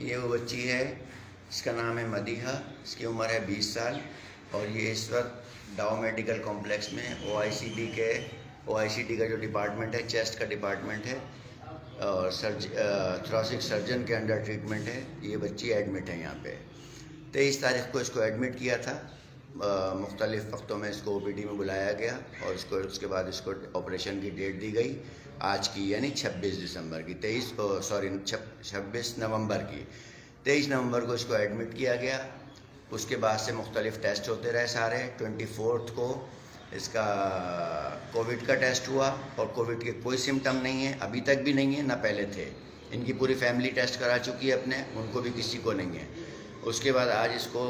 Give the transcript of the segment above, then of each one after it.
ये वो बच्ची है, इसका नाम है मदीहा, इसकी उम्र है 20 साल और ये इस वक्त डाउ मेडिकल कॉम्प्लेक्स में ओआईसीडी का जो डिपार्टमेंट है, चेस्ट का डिपार्टमेंट है और थोरेसिक सर्जन के अंडर ट्रीटमेंट है। ये बच्ची एडमिट है यहाँ पे। 23 तारीख को इसको एडमिट किया था। मुख्तलिफ़ वक्तों में इसको ओपीडी में बुलाया गया और उसके बाद इसको ऑपरेशन की डेट दी गई आज की, यानी 26 नवंबर की। 23 नवंबर को इसको एडमिट किया गया। उसके बाद से मुख्तलिफ़ टेस्ट होते रहे सारे। 24 को इसका कोविड का टेस्ट हुआ और कोविड के कोई सिम्टम नहीं है, अभी तक भी नहीं है, ना पहले थे। इनकी पूरी फैमिली टेस्ट करा चुकी है अपने, उनको भी किसी को नहीं है। उसके बाद आज इसको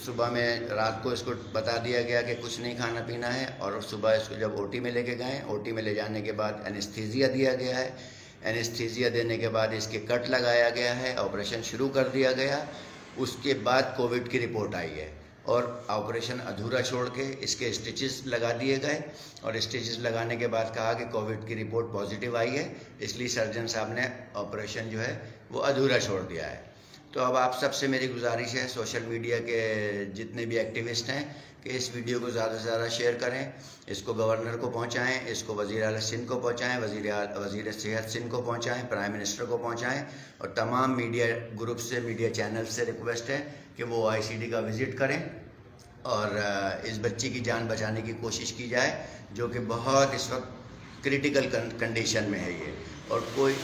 सुबह में, रात को इसको बता दिया गया कि कुछ नहीं खाना पीना है और सुबह इसको जब ओटी में लेके गए, ओटी में ले जाने के बाद एनेस्थीसिया दिया गया है। एनेस्थीसिया देने के बाद इसके कट लगाया गया है, ऑपरेशन शुरू कर दिया गया। उसके बाद कोविड की रिपोर्ट आई है और ऑपरेशन अधूरा छोड़ के इसके स्टिचेस लगा दिए गए और स्टिचेस लगाने के बाद कहा कि कोविड की रिपोर्ट पॉजिटिव आई है, इसलिए सर्जन साहब ने ऑपरेशन जो है वो अधूरा छोड़ दिया है। तो अब आप सबसे मेरी गुजारिश है, सोशल मीडिया के जितने भी एक्टिविस्ट हैं, कि इस वीडियो को ज़्यादा से ज़्यादा शेयर करें, इसको गवर्नर को पहुंचाएं, इसको वज़ीर आला सिंध को पहुंचाएं, वज़ीर सेहत सिंध को पहुंचाएं, प्राइम मिनिस्टर को पहुंचाएं और तमाम मीडिया ग्रुप से, मीडिया चैनल से रिक्वेस्ट है कि वो ओआईसीडी का विज़िट करें और इस बच्ची की जान बचाने की कोशिश की जाए, जो कि बहुत इस वक्त क्रिटिकल कंडीशन में है ये। और कोई